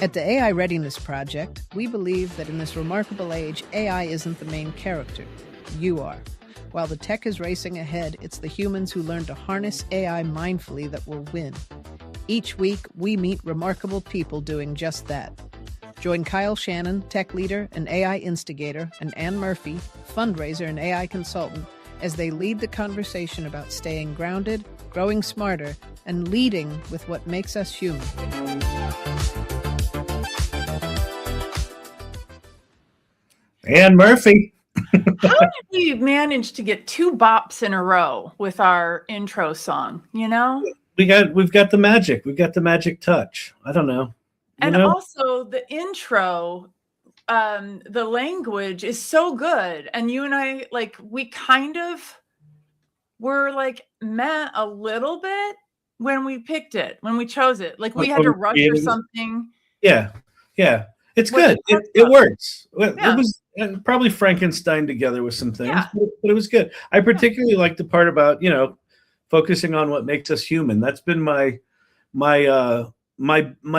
At the AI Readiness Project, we believe that in this remarkable age, AI isn't the main character. You are. While the tech is racing ahead, it's the humans who learn to harness AI mindfully that will win. Each week, we meet remarkable people doing just that. Join Kyle Shannon, tech leader and AI instigator, and Anne Murphy, fundraiser and AI consultant, as they lead the conversation about staying grounded, growing smarter, and leading with what makes us human. Anne Murphy. How did we manage to get 2 bops in a row with our intro song, you know? We've got the magic. We've got the magic touch. I don't know. Also the intro, the language is so good. And you and I, like, we kind of were like meh a little bit when we picked it, when we chose it. Like we had to rush or something. Yeah. It's good. It works. Yeah. It was probably Frankenstein together with some things, but it was good. I particularly like the part about, focusing on what makes us human. That's been my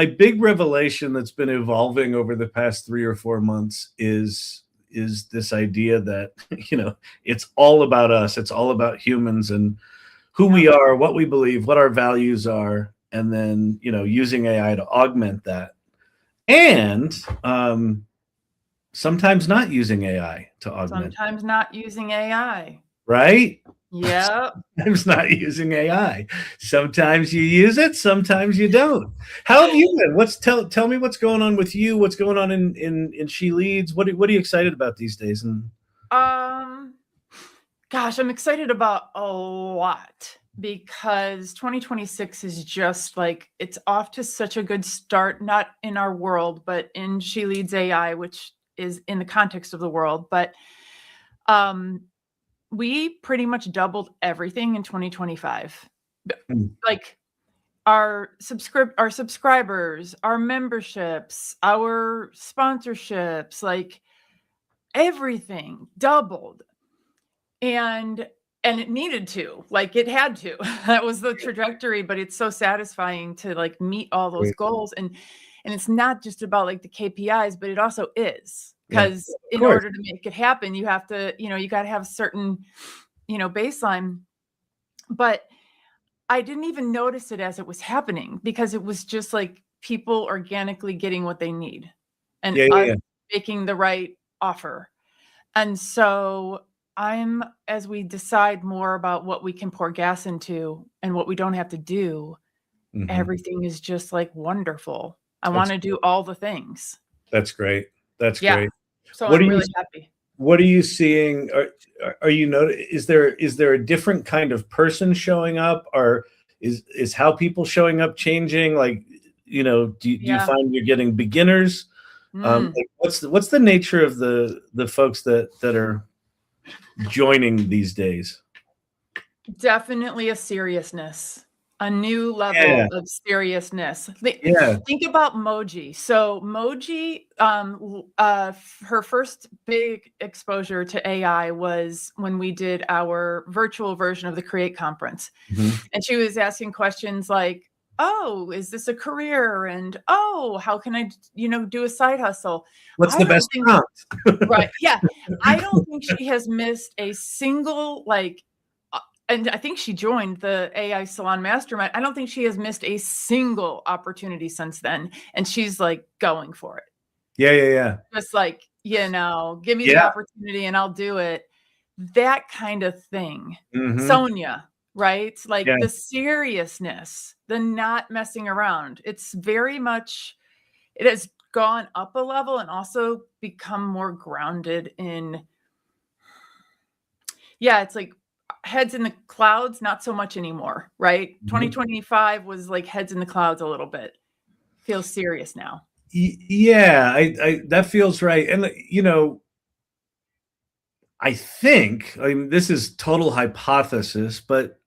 big revelation that's been evolving over the past 3 or 4 months is this idea that, it's all about us. It's all about humans and who we are, what we believe, what our values are, and then, using AI to augment that. And sometimes not using AI to augment. Sometimes not using AI. Right? Yeah. Sometimes not using AI. Sometimes you use it, sometimes you don't. How have you been? Tell me what's going on with you. What's going on in She Leads? What are you excited about these days? And gosh, I'm excited about a lot because 2026 is just like, it's off to such a good start, not in our world, but in She Leads AI, which is in the context of the world. But we pretty much doubled everything in 2025. Like our subscribers, our memberships, our sponsorships, like everything doubled. And it needed to, like it had to. That was the trajectory, but it's so satisfying to like meet all those goals. And it's not just about like the KPIs, but it also is. Because in order to make it happen, you have to, you got to have a certain, baseline. But I didn't even notice it as it was happening because it was just like people organically getting what they need and us making the right offer. And so as we decide more about what we can pour gas into and what we don't have to do, everything is just like wonderful. I want to do all the things. That's great. That's great. So I'm really happy. What are you seeing? Are you is there a different kind of person showing up, or is how people showing up changing? Like, do you find you're getting beginners? Like what's the nature of the folks that are joining these days? Definitely a seriousness. A new level of seriousness. Think about Moji. So Moji, her first big exposure to AI was when we did our virtual version of the Create conference. And she was asking questions like, oh, is this a career? And, oh, how can I, do a side hustle? What's the best prompt? Right. Yeah. I don't think she has missed a single, and I think she joined the AI Salon Mastermind. I don't think she has missed a single opportunity since then. And she's like going for it. Yeah. Just like, give me the opportunity and I'll do it. That kind of thing. Sonia, right? Like the seriousness, the not messing around. It's very much, it has gone up a level and also become more grounded in, it's like, heads in the clouds, not so much anymore, right? 2025 was like heads in the clouds a little bit. Feels serious now. Yeah, I that feels right. And I think, this is total hypothesis, but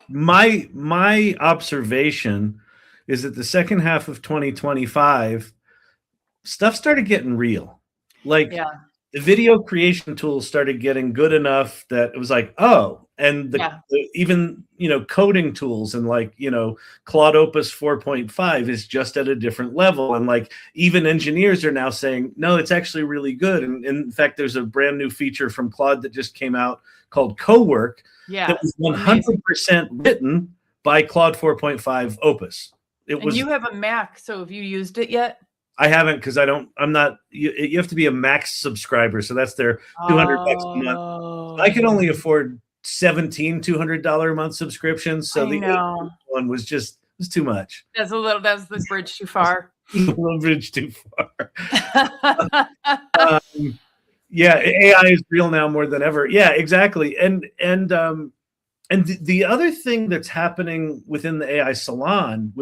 my observation is that the second half of 2025 stuff started getting real. Like the video creation tools started getting good enough that it was like, oh, and the even, you know, coding tools and like, you know, 𝗙𝗂𝗶𝗶 4.5 is just at a different level. And like even engineers are now saying, no, it's actually really good. And in fact, there's a brand new feature from Claude that just came out called Co-work that was 100% written by Claude 4.5 Opus. And you have a Mac, so have you used it yet? I haven't, because I'm not, you have to be a Max subscriber. So that's their $200 a month. I can only afford 17 $200 a month subscriptions. So the one was too much. That's the bridge too far. A little bridge too far. Yeah, AI is real now more than ever. Yeah, exactly. And the other thing that's happening within the AI salon,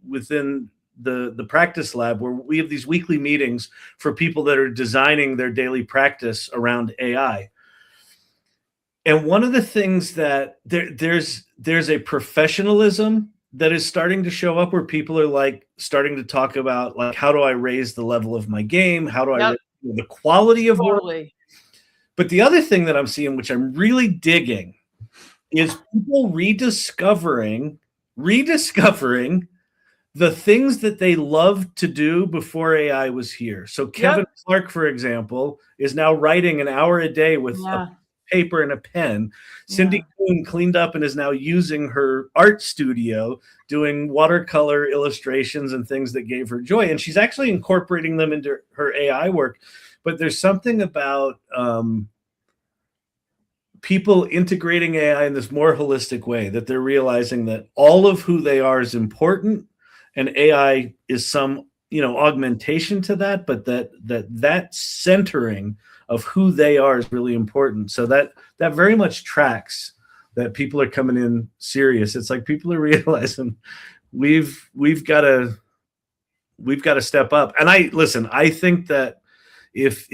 within the practice lab, where we have these weekly meetings for people that are designing their daily practice around AI. And one of the things that there's a professionalism that is starting to show up, where people are like starting to talk about like, how do I raise the level of my game? How do I raise the quality of work? But the other thing that I'm seeing, which I'm really digging, is people rediscovering the things that they loved to do before AI was here. So Kevin Clark, for example, is now writing an hour a day with a paper and a pen. Cindy Kuhn cleaned up and is now using her art studio, doing watercolor illustrations and things that gave her joy. And she's actually incorporating them into her AI work. But there's something about people integrating AI in this more holistic way, that they're realizing that all of who they are is important, and AI is some, you know, augmentation to that, but that centering of who they are is really important. So that very much tracks that people are coming in serious. It's like people are realizing we've got to step up. And I think that if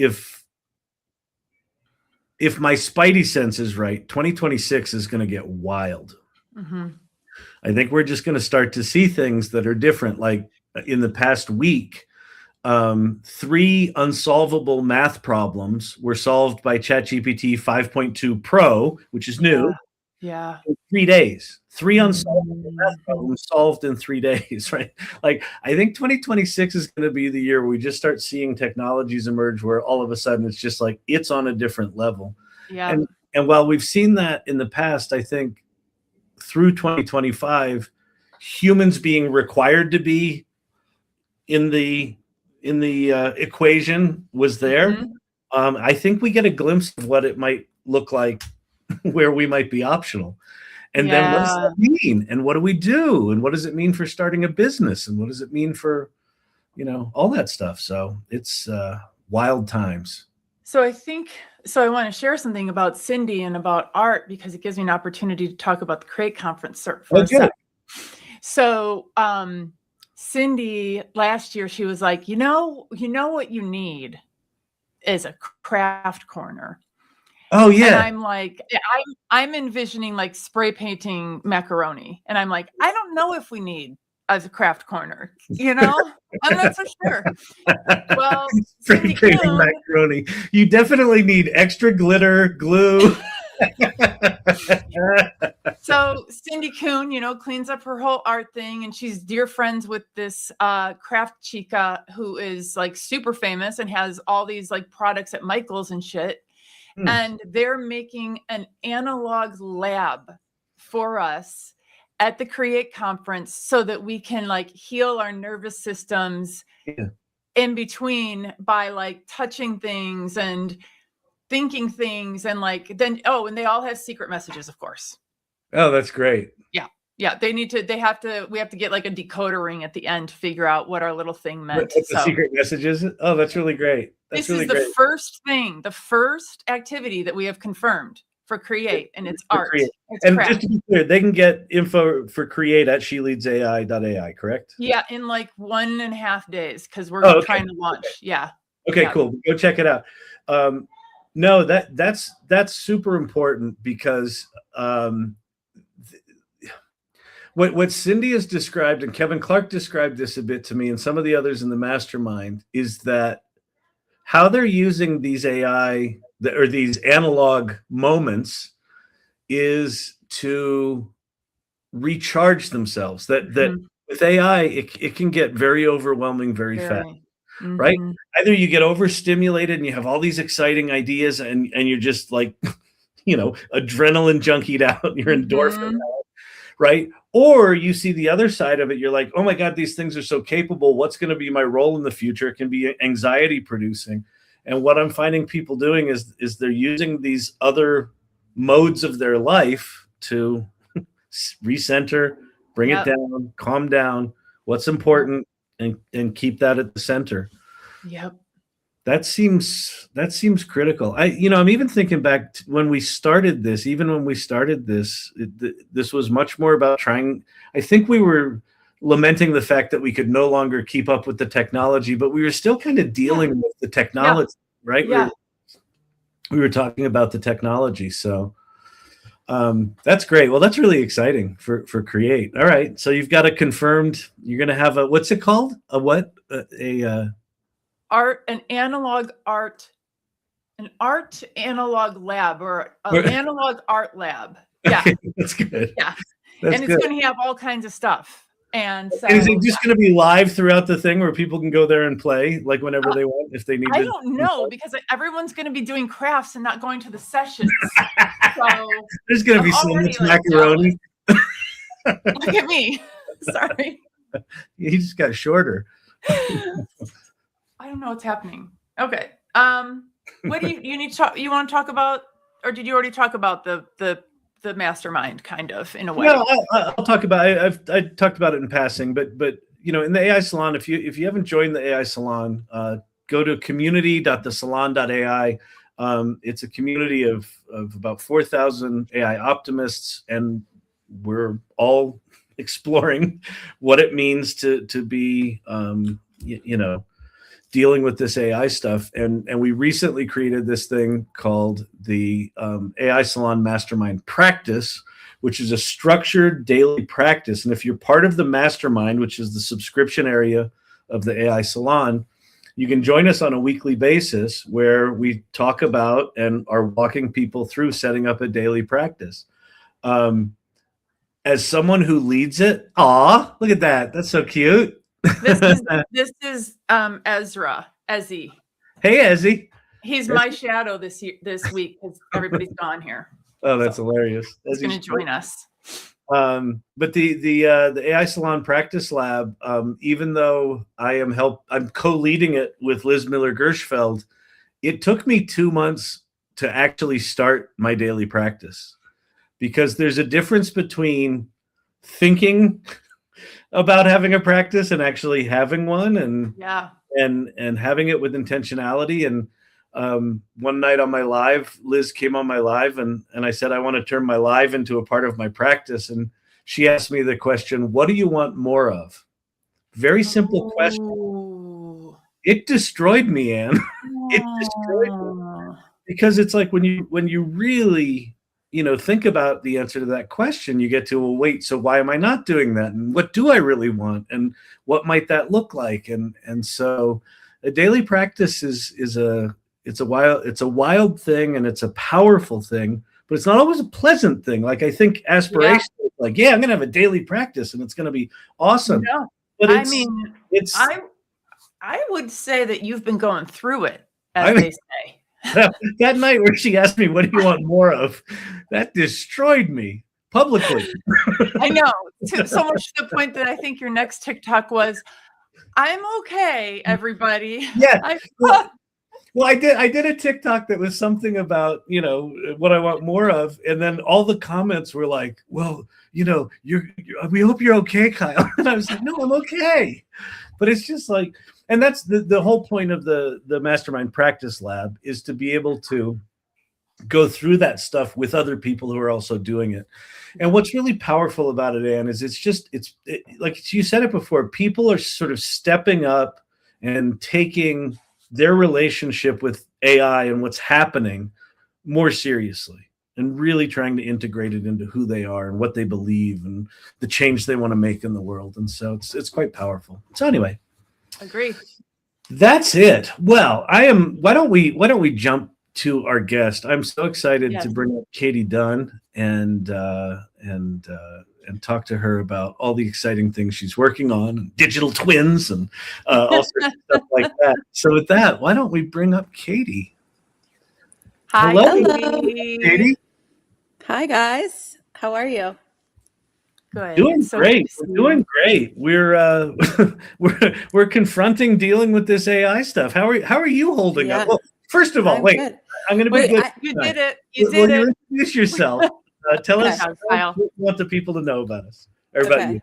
my spidey sense is right, 2026 is going to get wild. Mm-hmm. I think we're just going to start to see things that are different. Like in the past week, 3 unsolvable math problems were solved by ChatGPT 5.2 Pro, which is new. Yeah. In 3 days. 3 unsolvable math problems solved in 3 days, right? Like, I think 2026 is going to be the year where we just start seeing technologies emerge where all of a sudden it's just like it's on a different level. Yeah. And while we've seen that in the past, I think through 2025, humans being required to be in the equation was there. Mm-hmm. I think we get a glimpse of what it might look like where we might be optional. And then what does that mean? And what do we do? And what does it mean for starting a business? And what does it mean for, you know, all that stuff? So it's wild times. So I want to share something about Cindy and about art, because it gives me an opportunity to talk about the Create Conference for a second. So Cindy, last year, she was like, you know what you need is a craft corner. Oh yeah. And I'm like, I'm envisioning like spray painting macaroni. And I'm like, I don't know if we need as a craft corner, you know? I'm not so sure. Well, spray painting macaroni. You definitely need extra glitter, glue. So Cindy Kuhn, you know, cleans up her whole art thing, and she's dear friends with this craft chica who is like super famous and has all these like products at Michael's and shit. And they're making an analog lab for us at the Create Conference so that we can like heal our nervous systems in between by like touching things and thinking things, and like then and they all have secret messages, of course. Oh, that's great. Yeah, we have to get like a decoder ring at the end to figure out what our little thing meant. What the secret messages? Oh, that's really great. This is the first activity that we have confirmed for Create, and it's art. It's and craft. Just to be clear, they can get info for Create at sheleadsai.ai, correct? Yeah, in like 1.5 days, because we're trying to launch. Yeah. Okay, cool. Go check it out. No, that's super important, because what Cindy has described, and Kevin Clark described this a bit to me, and some of the others in the mastermind, is that how they're using these AI or these analog moments is to recharge themselves. That with AI, it can get very overwhelming very fast, right? Either you get overstimulated and you have all these exciting ideas and you're just like, adrenaline junkied out, you're endorphin out, right? Or you see the other side of it, you're like, oh my God, these things are so capable. What's going to be my role in the future? It can be anxiety producing. And what I'm finding people doing is they're using these other modes of their life to recenter, bring it down, calm down, what's important, and keep that at the center. Yep. That seems critical. I'm even thinking back to when we started this, this was much more about trying. I think we were lamenting the fact that we could no longer keep up with the technology, but we were still kind of dealing with the technology, right? Yeah. We were talking about the technology. So that's great. Well, that's really exciting for Create. All right. So you've got you're going to have what's it called? An art analog lab, or an analog art lab. Yeah. That's good. Yeah. That's and it's going to have all kinds of stuff. And so is it just going to be live throughout the thing where people can go there and play like whenever they want, if they need to? I don't know, because everyone's going to be doing crafts and not going to the sessions. So there's going to be so much macaroni. Look at me. Sorry. You just got shorter. I don't know what's happening. Okay. What do you need to talk? You want to talk about, or did you already talk about the mastermind kind of in a way? Well, I'll talk about it. I talked about it in passing, but in the AI Salon, if you haven't joined the AI Salon, go to community.thesalon.ai. It's a community of about 4,000 AI optimists, and we're all exploring what it means to be dealing with this AI stuff. And we recently created this thing called the AI Salon Mastermind Practice, which is a structured daily practice. And if you're part of the mastermind, which is the subscription area of the AI Salon, you can join us on a weekly basis where we talk about and are walking people through setting up a daily practice. As someone who leads it, look at that. That's so cute. This is Ezra. Ezzy. Hey, Ezzy. He's my shadow this week because everybody's gone here. Oh, that's hilarious. He's going to join us. But the AI Salon Practice Lab, even though I'm co-leading it with Liz Miller-Gershfeld, it took me 2 months to actually start my daily practice, because there's a difference between thinking about having a practice and actually having one, and having it with intentionality. And one night on my live, Liz came on my live, and I said, I want to turn my live into a part of my practice. And she asked me the question, what do you want more of? Very simple question. It destroyed me, Anne. It destroyed me. Because it's like when you really think about the answer to that question, you get to, well, wait, so why am I not doing that? And what do I really want? And what might that look like? And so a daily practice is a wild thing, and it's a powerful thing, but it's not always a pleasant thing. Like, I think aspiration is like, I'm going to have a daily practice and it's going to be awesome. No, but I would say that you've been going through it, as they say. That night where she asked me, what do you want more of? That destroyed me publicly. I know. So much to the point that I think your next TikTok was, I'm okay, everybody. Yeah. Well, I did a TikTok that was something about, what I want more of. And then all the comments were like, well, we hope you're okay, Kyle. And I was like, no, I'm okay. But it's just like, and that's the whole point of the Mastermind Practice Lab, is to be able to go through that stuff with other people who are also doing it. And what's really powerful about it, Anne, is it's like you said it before, people are sort of stepping up and taking their relationship with AI and what's happening more seriously, and really trying to integrate it into who they are and what they believe and the change they want to make in the world. And so it's quite powerful. So anyway. Agree. That's it. Well, why don't we jump to our guest? I'm so excited to bring up Katie Dunn and talk to her about all the exciting things she's working on, digital twins and all sorts of stuff like that. So with that, why don't we bring up Katie? Hi, Hello. Katie. Hi, guys. How are you? Good. Doing great. We're doing great. We're we're confronting dealing with this AI stuff. How are you holding up? Well, first of all, I'm good. I'm going to be good. You did it. You did it. Introduce yourself. Tell us what you want the people to know about us or about you.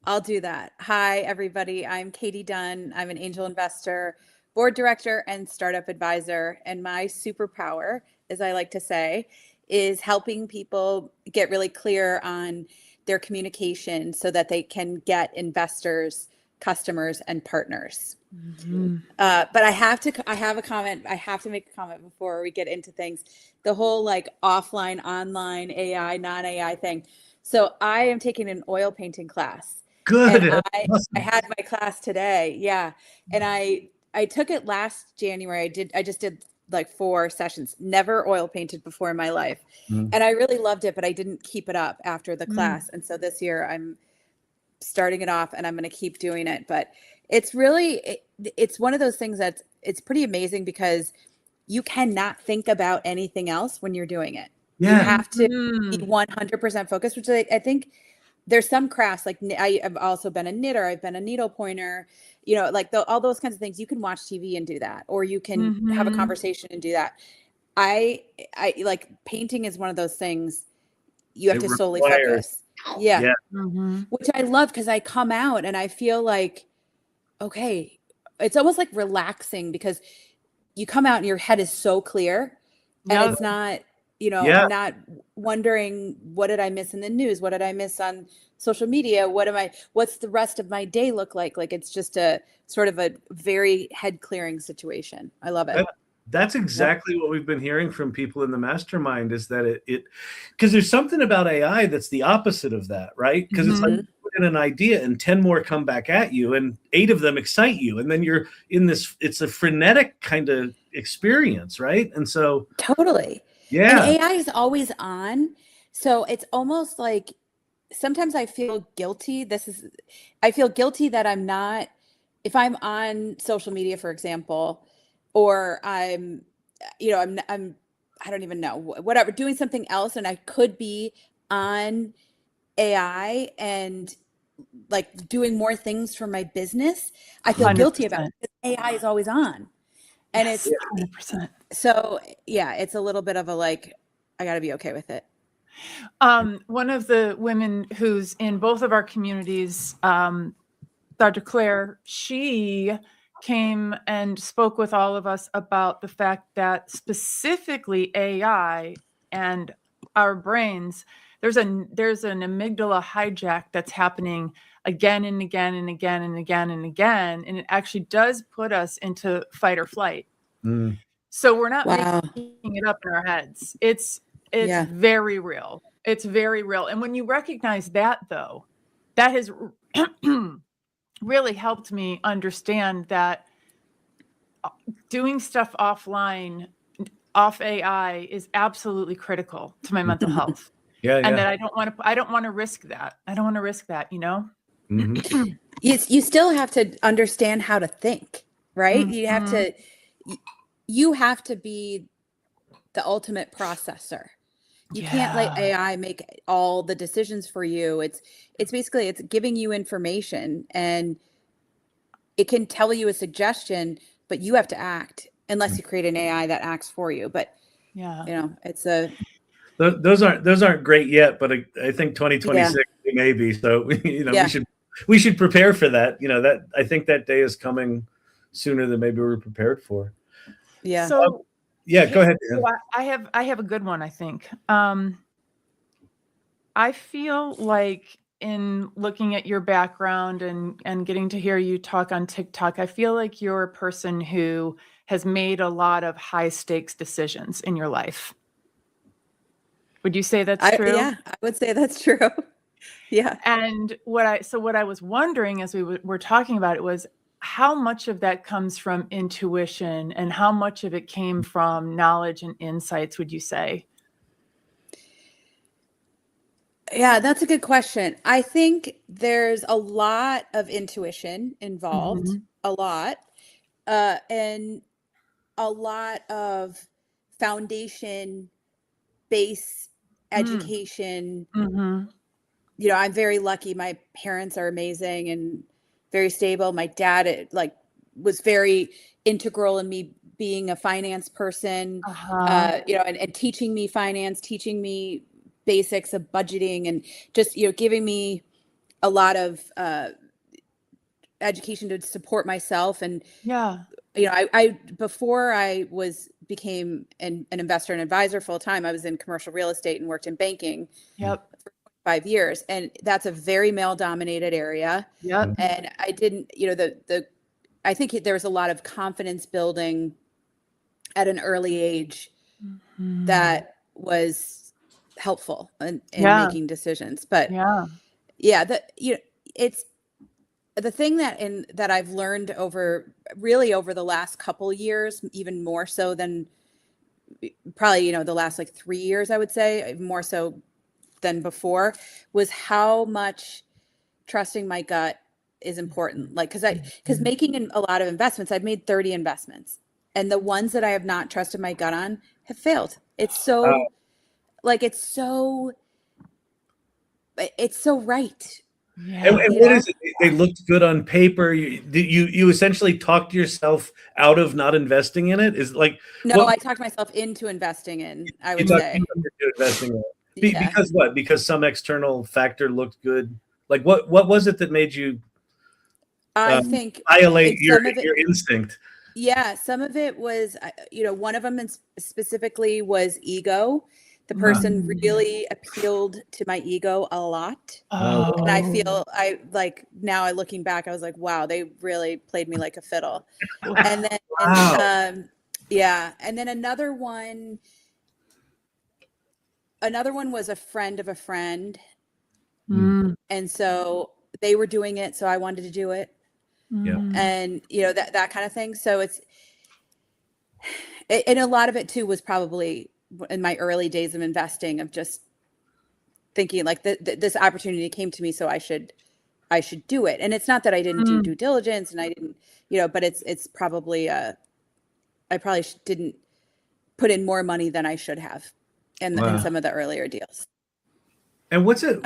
I'll do that. Hi, everybody. I'm Katie Dunn. I'm an angel investor, board director, and startup advisor. And my superpower, as I like to say, is helping people get really clear on their communication so that they can get investors, customers, and partners. But I have a comment. I have to make a comment before we get into things. The whole like offline, online, AI, non-AI thing. So I am taking an oil painting class. Good. And I had my class today. Yeah. And I took it last January. I just did like 4 sessions, never oil painted before in my life. And I really loved it, but I didn't keep it up after the class. And so this year I'm starting it off and I'm going to keep doing it. But it's really, it's one of those things it's pretty amazing because you cannot think about anything else when you're doing it. Yeah. You have to be 100% focused, which I think there's some crafts, like I've also been a knitter, I've been a needle pointer, you know, like all those kinds of things. You can watch TV and do that, or you can have a conversation and do that. I like painting is one of those things you have to solely focus. Yeah. Which I love because I come out and I feel like, okay, it's almost like relaxing because you come out and your head is so clear and it's not, you know, I'm not wondering, what did I miss in the news? What did I miss on social media? What's the rest of my day look like? Like, it's just a sort of a very head clearing situation. I love it. That's exactly what we've been hearing from people in the mastermind is that because there's something about AI that's the opposite of that, right? Because it's like you put in an idea and 10 more come back at you and 8 of them excite you. And then you're in this, it's a frenetic kind of experience, right? And so. Totally. Yeah. And AI is always on. So it's almost like sometimes I feel guilty. I feel guilty that I'm not, if I'm on social media, for example, or I'm, you know, I don't even know, whatever, doing something else. And I could be on AI and like doing more things for my business. I feel 100%. Guilty about it because AI is always on. And it's 100%. So yeah, it's a little bit of a like, I got to be okay with it. One of the women who's in both of our communities, Dr. Claire, she came and spoke with all of us about the fact that specifically AI and our brains, there's an amygdala hijack that's happening again and again and again and again and again. And it actually does put us into fight or flight. So we're not making it up in our heads. It's very real. It's very real. And when you recognize that, though, that has really helped me understand that doing stuff offline, off AI, is absolutely critical to my mental health. And that I don't want to risk that. I don't want to risk that, you know? You still have to understand how to think, right? You have to be the ultimate processor. You can't let AI make all the decisions for you. It's basically, it's giving you information and it can tell you a suggestion, but you have to act unless you create an AI that acts for you. But you know, it's those aren't great yet, but I think 2026 maybe. So you know, we should prepare for that. You know, that I think that day is coming sooner than maybe we're prepared for. Yeah. So go ahead. So I have a good one, I think. I feel like in looking at your background and getting to hear you talk on TikTok, I feel like you're a person who has made a lot of high stakes decisions in your life. Would you say that's true? Yeah, I would say that's true. Yeah. And what I was wondering as we were talking about it was, how much of that comes from intuition and how much of it came from knowledge and insights, would you say? Yeah, that's a good question. I think there's a lot of intuition involved, a lot, and a lot of foundation base education. You know, I'm very lucky. My parents are amazing and very stable. My dad was very integral in me being a finance person, you know, and teaching me finance, teaching me basics of budgeting, and just, you know, giving me a lot of education to support myself. And you know, I before I became an investor and advisor full time, I was in commercial real estate and worked in banking for 5 years, and that's a very male dominated area. And I didn't, you know, I think there was a lot of confidence building at an early age that was helpful in making decisions. But you know, it's the thing that I've learned over the last couple years, even more so than probably, you know, the last like 3 years, I would say, more so than before, was how much trusting my gut is important. Like, because making a lot of investments, I've made 30 investments, and the ones that I have not trusted my gut on have failed. It's so like, it's so right. And what is it? They looked good on paper. You essentially talked yourself out of not investing in it? Is like, no, I talked myself into investing in, I would say. Investing in it. Because what? Because some external factor looked good? Like, what was it that made you I think violate your instinct? Yeah, some of it was, you know, one of them specifically was ego. The person really appealed to my ego a lot. And I feel now looking back, I was like, wow, they really played me like a fiddle. And then, and then another one was a friend of a friend. And so they were doing it, so I wanted to do it. And, you know, that kind of thing. So and a lot of it too was probably in my early days of investing, of just thinking like this opportunity came to me, so I should do it. And it's not that I didn't do due diligence, and I didn't, you know, but it's probably I probably didn't put in more money than I should have in some of the earlier deals. And what's it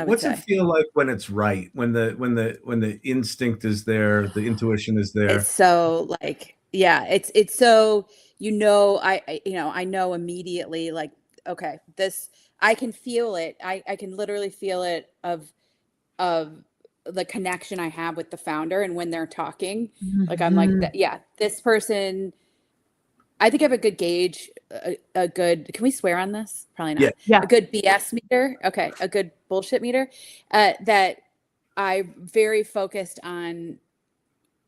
feel like when it's right, when the instinct is there, the intuition is there? It's so like, yeah, it's so, you know, I know immediately, like, okay, this, I can feel it. I can literally feel it of the connection I have with the founder. And when they're talking, like, I'm like, yeah, this person, I think I have a good gauge, a good, can we swear on this? Probably not. Yeah. A good BS meter. Okay. A good bullshit meter, that I'm very focused on.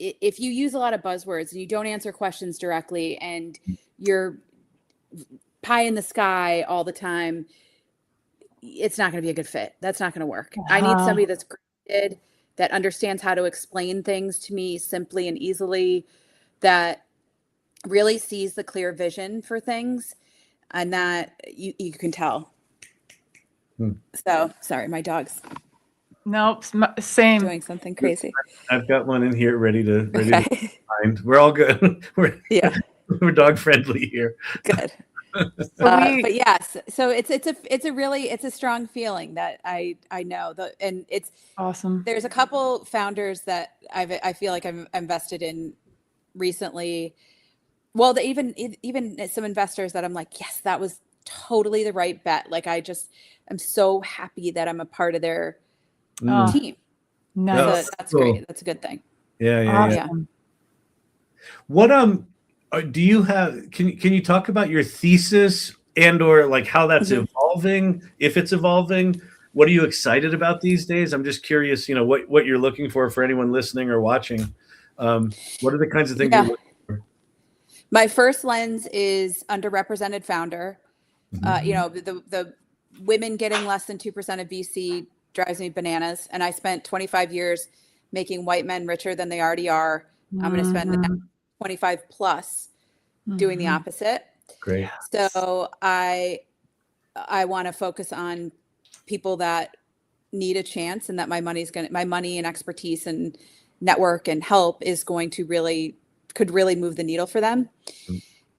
If you use a lot of buzzwords and you don't answer questions directly, and you're pie in the sky all the time, it's not going to be a good fit. That's not going to work. I need somebody that's grounded, that understands how to explain things to me simply and easily, that really sees the clear vision for things, and that you can tell. So sorry, my dog's same, doing something crazy. I've got one in here ready to find. We're all good. We're dog friendly here. Good. But yes, so it's a strong feeling that I know, and it's awesome. There's a couple founders that I feel like I've invested in recently. Well, even some investors that I'm like, yes, that was totally the right bet. Like, I'm so happy that I'm a part of their team. Nice. So that's cool. Great. That's a good thing. Yeah. What do you have? Can you talk about your thesis and or like how that's evolving? If it's evolving, what are you excited about these days? I'm just curious. You know, what you're looking for anyone listening or watching. What are the kinds of things you're looking for? My first lens is underrepresented founder. You know, the women getting less than 2% of VC drives me bananas. And I spent 25 years making white men richer than they already are, I'm going to spend the next 25 plus doing the opposite. Great. So I want to focus on people that need a chance, and that my money and expertise and network and help is going to could really move the needle for them.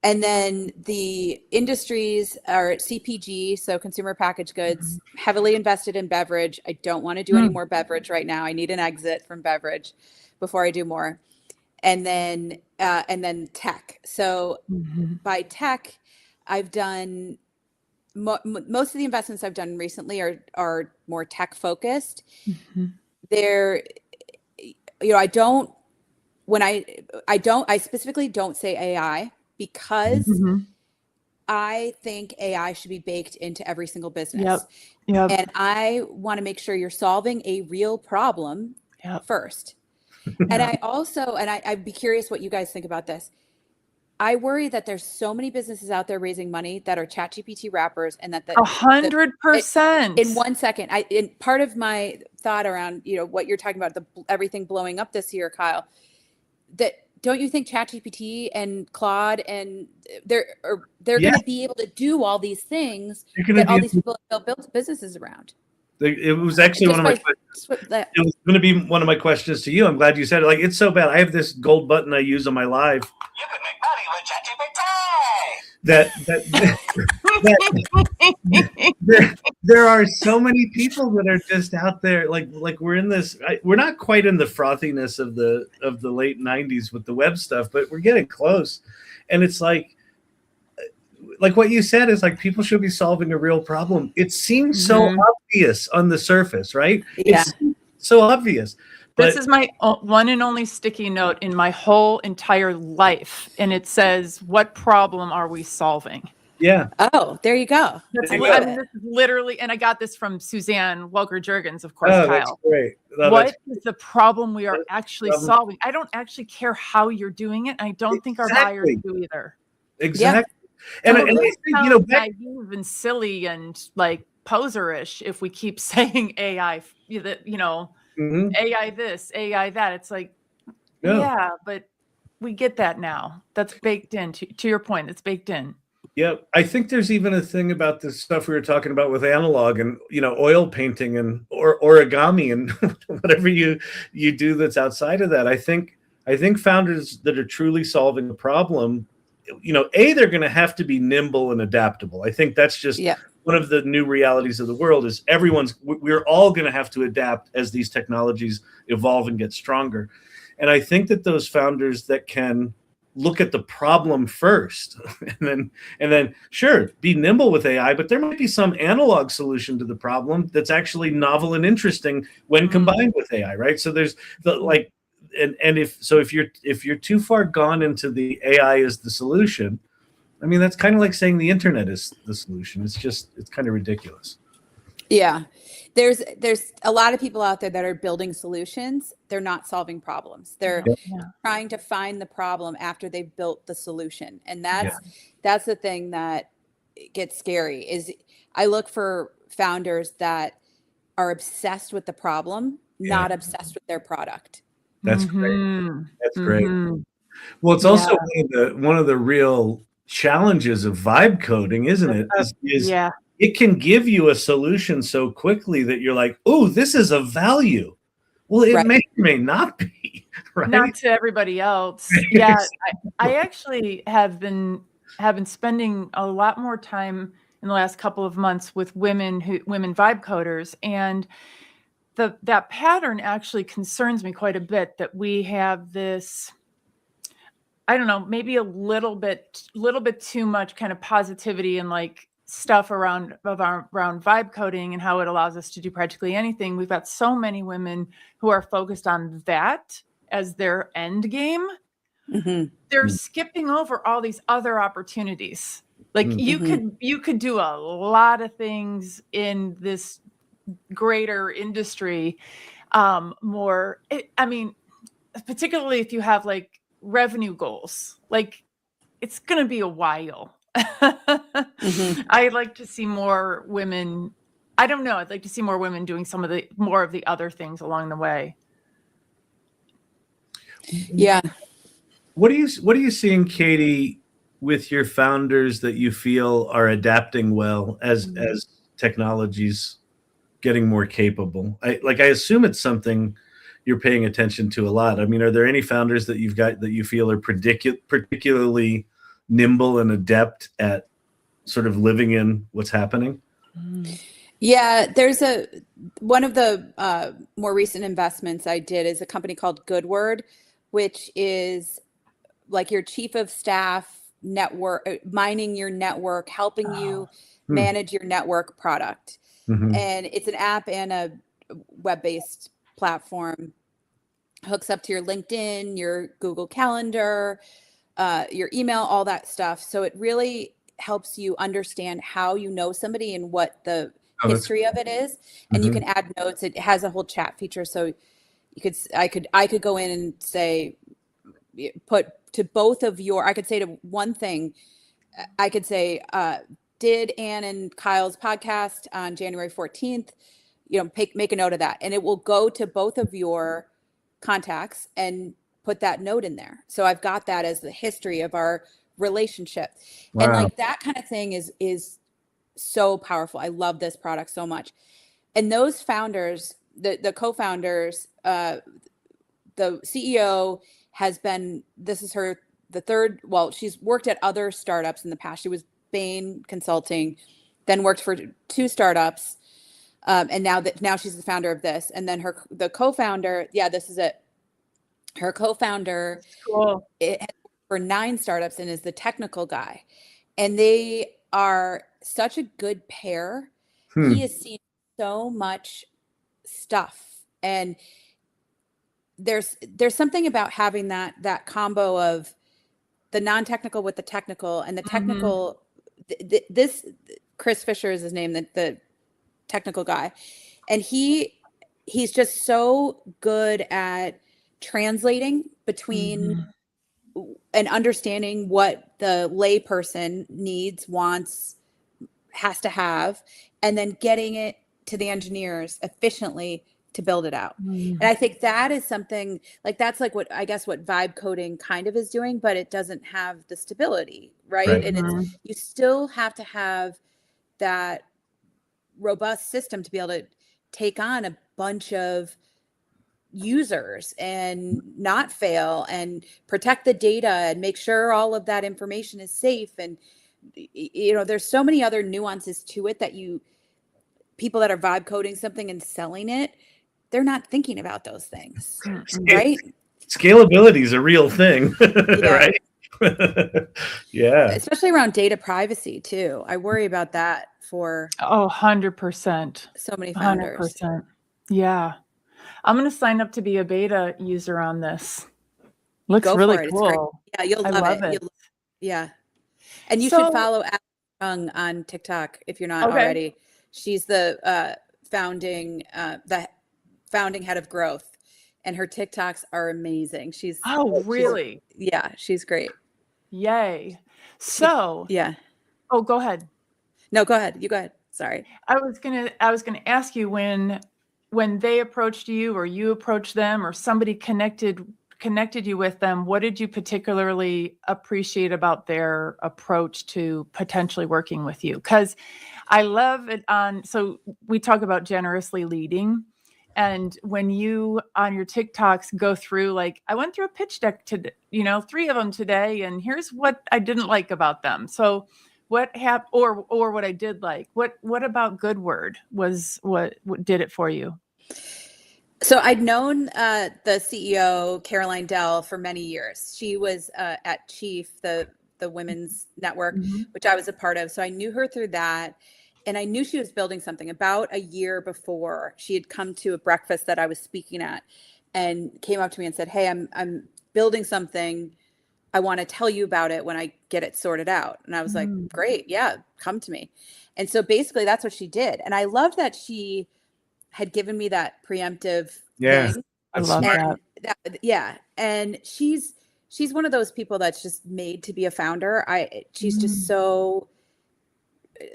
And then the industries are CPG, so consumer packaged goods, heavily invested in beverage. I don't want to do any more beverage right now. I need an exit from beverage before I do more. And then tech. So by tech, I've done most of the investments I've done recently are more tech focused. They're, I specifically don't say AI because I think AI should be baked into every single business. And I want to make sure you're solving a real problem first. And I'd be curious what you guys think about this. I worry that there's so many businesses out there raising money that are ChatGPT wrappers, and that 100%. In 1 second, part of my thought around what you're talking about, everything blowing up this year, Kyle, that don't you think ChatGPT and Claude and they're going to be able to do all these things that all these people have built businesses around? It was actually one of my questions. It was going to be one of my questions to you. I'm glad you said it. Like, it's so bad. I have this gold button I use on my live. You can make money with ChatGPT. There are so many people that are just out there. Like we're in this. We're not quite in the frothiness of the late '90s with the web stuff, but we're getting close. And it's like what you said is like people should be solving a real problem. It seems so obvious on the surface, right? Yeah. It's so obvious. But this is my one and only sticky note in my whole entire life. And it says, what problem are we solving? Yeah. Oh, there you go. This is literally, and I got this from Suzanne Welker-Juergens, of course, Kyle. That's great. What is the problem we are actually solving? I don't actually care how you're doing it. I don't think our buyers do either. Exactly. And I think, naive and silly and like poserish if we keep saying AI, AI this, AI that. It's like, yeah, but we get that now. That's baked in. To your point, it's baked in. Yeah, I think there's even a thing about the stuff we were talking about with analog and oil painting and or origami and whatever you do that's outside of that. I think founders that are truly solving the problem, they're going to have to be nimble and adaptable. I think that's just one of the new realities of the world is we're all going to have to adapt as these technologies evolve and get stronger. And I think that those founders that can look at the problem first and then sure, be nimble with AI, but there might be some analog solution to the problem that's actually novel and interesting when combined with AI, right? So there's if you're too far gone into the AI is the solution, I mean, that's kind of like saying the internet is the solution. It's kind of ridiculous. Yeah. There's a lot of people out there that are building solutions. They're not solving problems. They're trying to find the problem after they've built the solution. And that's the thing that gets scary is I look for founders that are obsessed with the problem, not obsessed with their product. That's great. That's great. Well, it's also one of the real challenges of vibe coding, isn't it? It can give you a solution so quickly that you're like, oh, this is of value. Well, it may or may not be, right? Not to everybody else. Yeah, I actually have been spending a lot more time in the last couple of months with women vibe coders, and that pattern actually concerns me quite a bit, that we have this, I don't know, maybe a little bit too much kind of positivity and like stuff around vibe coding and how it allows us to do practically anything. We've got so many women who are focused on that as their end game. They're skipping over all these other opportunities. Like you could do a lot of things in this greater industry particularly if you have like revenue goals, like it's going to be a while. I'd like to see more women. I don't know. I'd like to see more women doing more of the other things along the way. Yeah. What are you seeing, Katie, with your founders that you feel are adapting well as technology's getting more capable? I assume it's something you're paying attention to a lot. I mean, are there any founders that you've got that you feel are particularly nimble and adept at sort of living in what's happening? Yeah, there's one of the more recent investments I did is a company called 𝗀𝗿 𝗚𝘂𝗿, which is like your chief of staff network, mining your network, helping you manage your network product. And it's an app and a web-based platform. Hooks up to your LinkedIn, your Google Calendar, your email, all that stuff. So it really helps you understand how you know somebody and what the history of it is. And you can add notes. It has a whole chat feature. So you could, I could go in and say, put to both of your, I could say to one thing, I could say, did Ann and Kyle's podcast on January 14th, make a note of that. And it will go to both of your contacts and put that note in there. So I've got that as the history of our relationship. Wow. And like that kind of thing is so powerful. I love this product so much. And those founders, the co-founders, the CEO has been, this is her, the third, well, she's worked at other startups in the past. She was Bain Consulting, then worked for 2 startups. And now she's the founder of this. And then the co-founder, this is it. Her co-founder it has worked for 9 startups and is the technical guy. And they are such a good pair. He has seen so much stuff. And there's something about having that combo of the non-technical with the technical and the technical. This Chris Fisher is his name, the technical guy, and he's just so good at translating between and understanding what the lay person needs, wants, has to have, and then getting it to the engineers efficiently to build it out. And I think that is something like, that's like what I guess what vibe coding kind of is doing, but it doesn't have the stability, right? And it's, you still have to have that robust system to be able to take on a bunch of users and not fail and protect the data and make sure all of that information is safe. And there's so many other nuances to it that people that are vibe coding something and selling it, they're not thinking about those things, right? Scalability is a real thing, right? Yeah. Especially around data privacy too. I worry about that for 100%. So many founders. 100%. Yeah. I'm going to sign up to be a beta user on this. Looks really cool. Yeah, you'll love it. Yeah. And you should follow Alex Young on TikTok if you're not already. She's the founding head of growth, and her TikToks are amazing. Really? She's great. Yay. So Oh, go ahead. No, go ahead. You go ahead. Sorry. I was gonna ask you when they approached you or you approached them or somebody connected you with them, what did you particularly appreciate about their approach to potentially working with you? Because I love it so we talk about generously leading. And when you on your TikToks go through, like, I went through a pitch deck today, 3 of them today, and here's what I didn't like about them. So what happened, or what I did like, what about 𝗀𝗿 was what did it for you? So I'd known the CEO, Caroline Dell, for many years. She was at Chief, the women's network, which I was a part of. So I knew her through that. And I knew she was building something. About a year before, she had come to a breakfast that I was speaking at and came up to me and said, "Hey, I'm building something. I want to tell you about it when I get it sorted out." And I was like, "Great. Yeah, come to me." And so basically that's what she did. And I loved that she had given me that preemptive thing. I love that. Yeah. And she's one of those people that's just made to be a founder. She's just so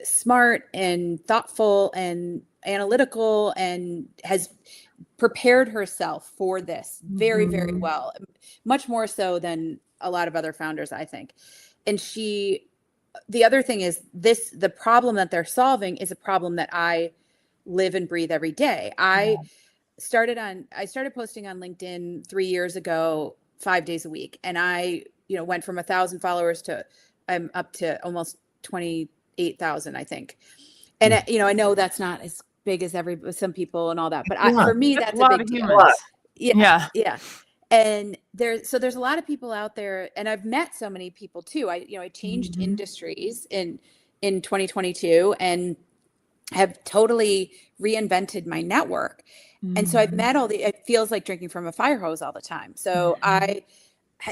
smart and thoughtful and analytical and has prepared herself for this very, very well, much more so than a lot of other founders, I think. And the other thing is the problem that they're solving is a problem that I live and breathe every day. I started posting on LinkedIn 3 years ago, 5 days a week. And I, went from 1,000 followers to I'm up to almost 28,000, I think. And I know that's not as big as some people and all that, but for me, that's a big deal. Yeah. And there's a lot of people out there, and I've met so many people too. I changed industries in 2022 and have totally reinvented my network. And so I've met it feels like drinking from a fire hose all the time. So I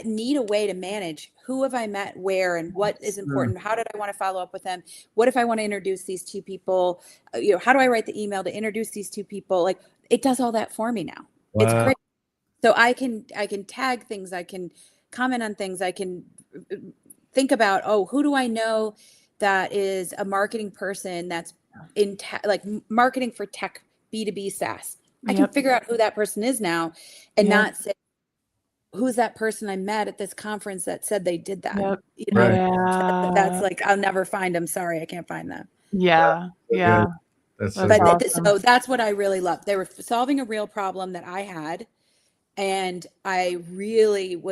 need a way to manage who have I met where and what is important. How did I want to follow up with them? What if I want to introduce these two people? How do I write the email to introduce these two people? Like, it does all that for me now. Wow. It's great. So I can tag things. I can comment on things. I can think about, who do I know that is a marketing person that's in like marketing for tech B2B SaaS. I can figure out who that person is now and not say, who's that person I met at this conference that said they did that? That's like, I'll never find them. Sorry, I can't find them. Yeah. That's awesome. So that's what I really love. They were solving a real problem that I had, and I really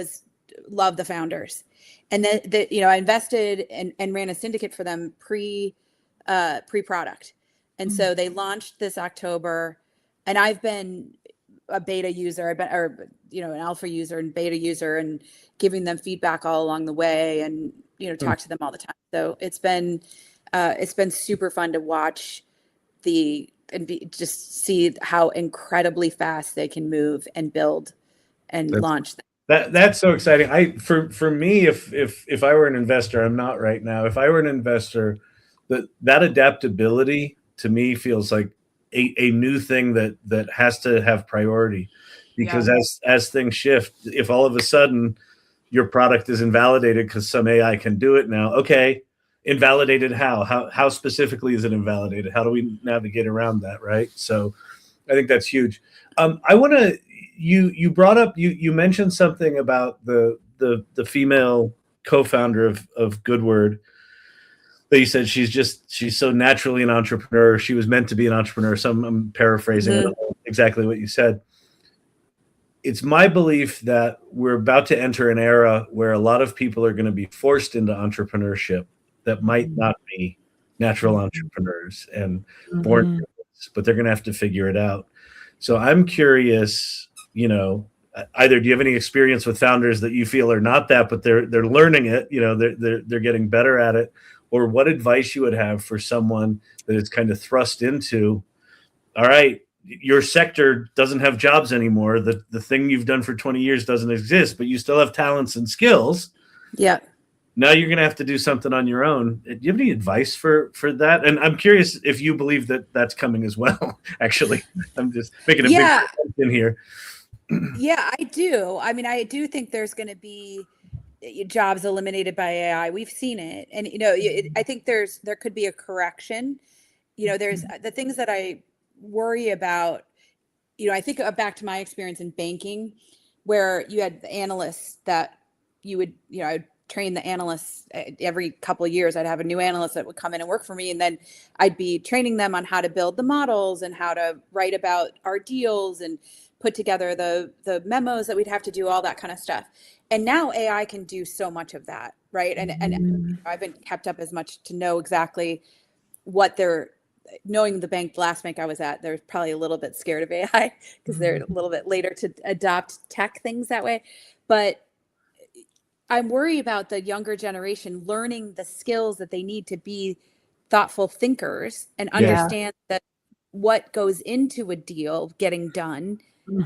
love the founders. And then I invested and ran a syndicate for them pre-product. And so they launched this October, and I've been a beta user, an alpha user and beta user, and giving them feedback all along the way, and talk to them all the time. So it's been super fun to watch just see how incredibly fast they can move and build and launch. That's so exciting. For me, if I were an investor, I'm not right now. If I were an investor, that adaptability to me feels like a new thing that has to have priority, because as things shift, if all of a sudden your product is invalidated because some AI can do it now, okay, invalidated how specifically is it invalidated? How do we navigate around that, right? So I think that's huge. I want to you brought up you mentioned something about the female co-founder of 𝗘𝗿𝗄𝗏. That you said she's so naturally an entrepreneur. She was meant to be an entrepreneur. So I'm paraphrasing I don't know exactly what you said. It's my belief that we're about to enter an era where a lot of people are going to be forced into entrepreneurship that might not be natural entrepreneurs and born, but they're going to have to figure it out. So I'm curious, either do you have any experience with founders that you feel are not that, but they're learning it, they're getting better at it, or what advice you would have for someone that is kind of thrust into, all right, your sector doesn't have jobs anymore. The thing you've done for 20 years doesn't exist, but you still have talents and skills. Yeah. Now you're going to have to do something on your own. Do you have any advice for that? And I'm curious if you believe that that's coming as well. Actually, I'm just making a big in here. Yeah, I do. I mean, I do think there's going to be jobs eliminated by AI. We've seen it. And, I think there could be a correction. There's the things that I worry about, I think back to my experience in banking, where you had the analysts that you would, I'd train the analysts every couple of years. I'd have a new analyst that would come in and work for me. And then I'd be training them on how to build the models and how to write about our deals and put together the memos that we'd have to do, all that kind of stuff. And now AI can do so much of that, right? And I haven't kept up as much to know exactly what knowing the last bank I was at, they're probably a little bit scared of AI because they're a little bit later to adopt tech things that way. But I'm worried about the younger generation learning the skills that they need to be thoughtful thinkers and understand that what goes into a deal getting done.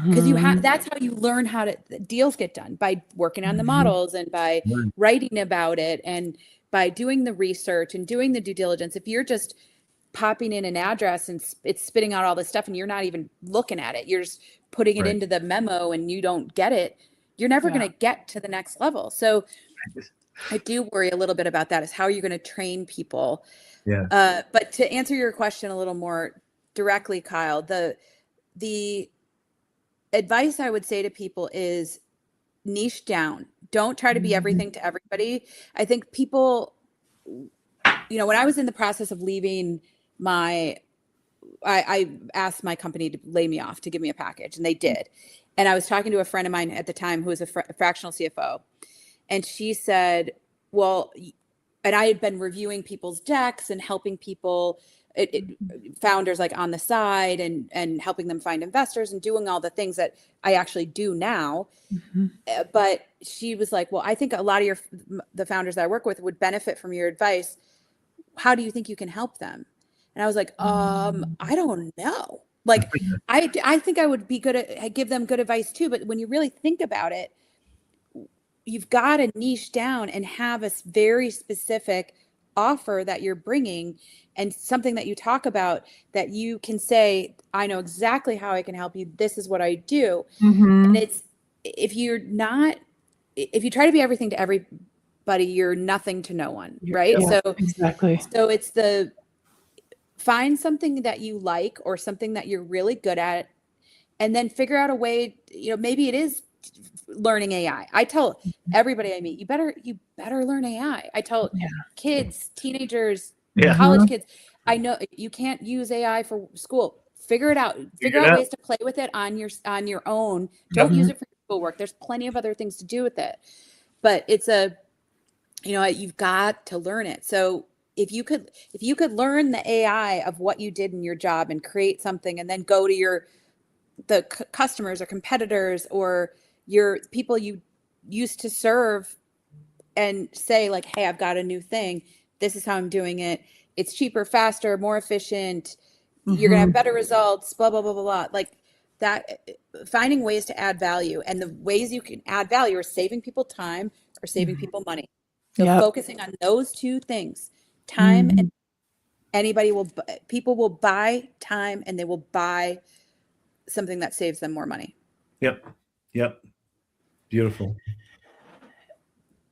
Because that's how you learn how deals get done, by working on the models and by writing about it and by doing the research and doing the due diligence. If you're just popping in an address and it's spitting out all this stuff and you're not even looking at it, you're just putting it into the memo and you don't get it, you're never going to get to the next level. So I do worry a little bit about that, is how you're going to train people. Yeah. But to answer your question a little more directly, Kyle, the advice I would say to people is niche down. Don't try to be everything to everybody. I think people, when I was in the process of leaving I asked my company to lay me off, to give me a package, and they did. And I was talking to a friend of mine at the time who was a fractional CFO. And she said, well, and I had been reviewing people's decks and helping people, founders like on the side, and helping them find investors and doing all the things that I actually do now. But she was like, well, I think a lot of the founders that I work with would benefit from your advice. How do you think you can help them? And I was like, I don't know. Like, I think I would be good at give them good advice too. But when you really think about it, you've got to niche down and have a very specific offer that you're bringing, and something that you talk about that you can say, I know exactly how I can help you. This is what I do. And it's, if you try to be everything to everybody, you're nothing to no one. Right. Yeah, so exactly. So it's find something that you like or something that you're really good at, and then figure out a way, maybe it is learning AI. I tell everybody I meet, you better learn AI. I tell kids, teenagers, college kids, I know you can't use AI for school. Figure it out. Figure out ways to play with it on your own. Don't use it for schoolwork. There's plenty of other things to do with it. But it's you've got to learn it. So if you could learn the AI of what you did in your job and create something, and then go to the customers or competitors or your people you used to serve and say like, hey, I've got a new thing. This is how I'm doing it. It's cheaper, faster, more efficient. You're going to have better results, blah, blah, blah, blah, blah. Like that, finding ways to add value, and the ways you can add value are saving people time or saving people money. So focusing on those two things, time and people will buy time, and they will buy something that saves them more money. Yep. Beautiful.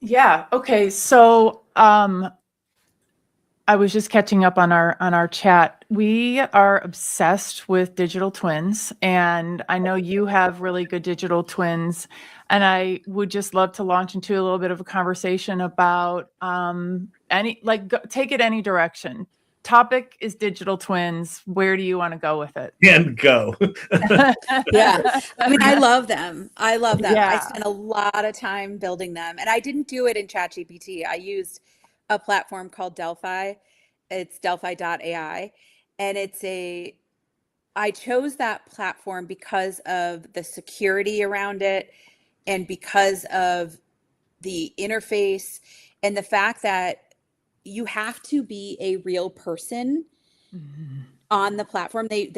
Yeah. Okay. So, I was just catching up on our chat. We are obsessed with digital twins, and I know you have really good digital twins, and I would just love to launch into a little bit of a conversation about take it any direction. Topic is digital twins. Where do you want to go with it? And go. Yeah. I mean, I love them. I love them. Yeah. I spent a lot of time building them, and I didn't do it in ChatGPT. I used a platform called 𝗘𝗏𝗏. It's 𝗘𝗏𝗏.ai. And I chose that platform because of the security around it, and because of the interface, and the fact that you have to be a real person on the platform. They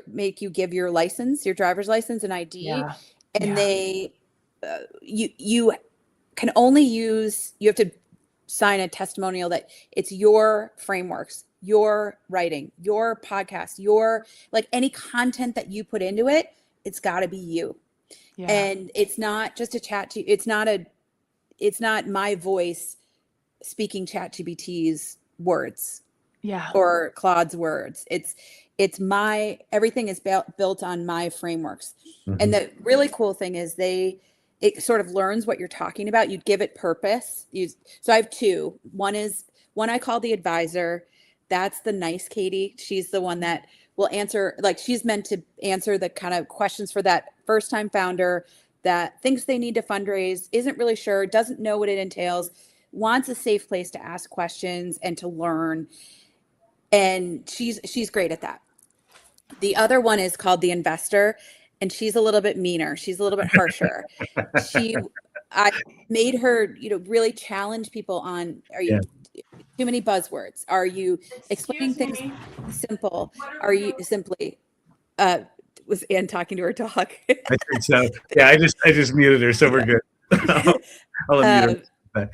make you give your license, your driver's license, and ID, and you can only you have to sign a testimonial that it's your frameworks, your writing, your podcast, your any content that you put into it, it's got to be you. And it's not just a chat to, it's not my voice speaking ChatGPT's words or Claude's words. It's everything is built on my frameworks. And the really cool thing is it sort of learns what you're talking about. You give it purpose. So I have two. One I call the advisor. That's the nice Katie. She's the one that will answer, she's meant to answer the kind of questions for that first time founder that thinks they need to fundraise, isn't really sure, doesn't know what it entails, wants a safe place to ask questions and to learn. And she's great at that. The other one is called the investor, and she's a little bit meaner. She's a little bit harsher. I made her, really challenge people on, are you too many buzzwords? Are you explaining things simple? Are you simply, was Ann talking to her dog? I think so. Yeah, I just muted her, so we're good. I'll unmute her.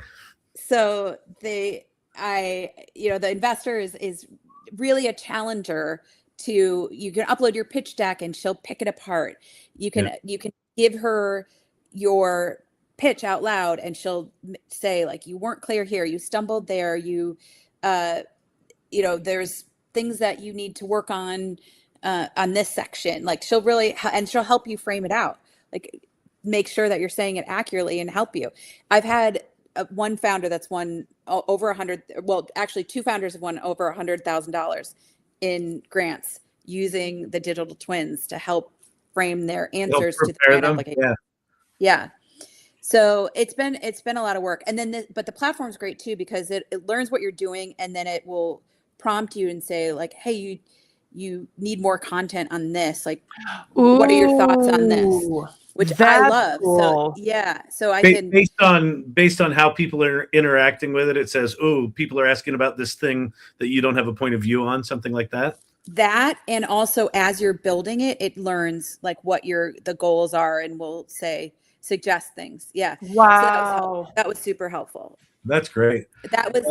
So the investor is really a challenger to, you can upload your pitch deck and she'll pick it apart. You can give her your pitch out loud and she'll say you weren't clear here, you stumbled there, there's things that you need to work on on this section. Like she'll help you frame it out. Like make sure that you're saying it accurately and help you. I've had one founder that's won over 100. Well, actually 2 founders have won over $100,000 in grants using the digital twins to help frame their answers to the grant application. Yeah. So it's been a lot of work. And then, but the platform's great too, because it learns what you're doing, and then it will prompt you and say like, hey, you need more content on this. Like, what are your thoughts on this? Which I love. Cool. So yeah. So I can based on how people are interacting with it, it says, oh, people are asking about this thing that you don't have a point of view on, something like that. That, and also as you're building it, it learns like what the goals are and will suggest things. Yeah. Wow. So that was super helpful. That's great. That was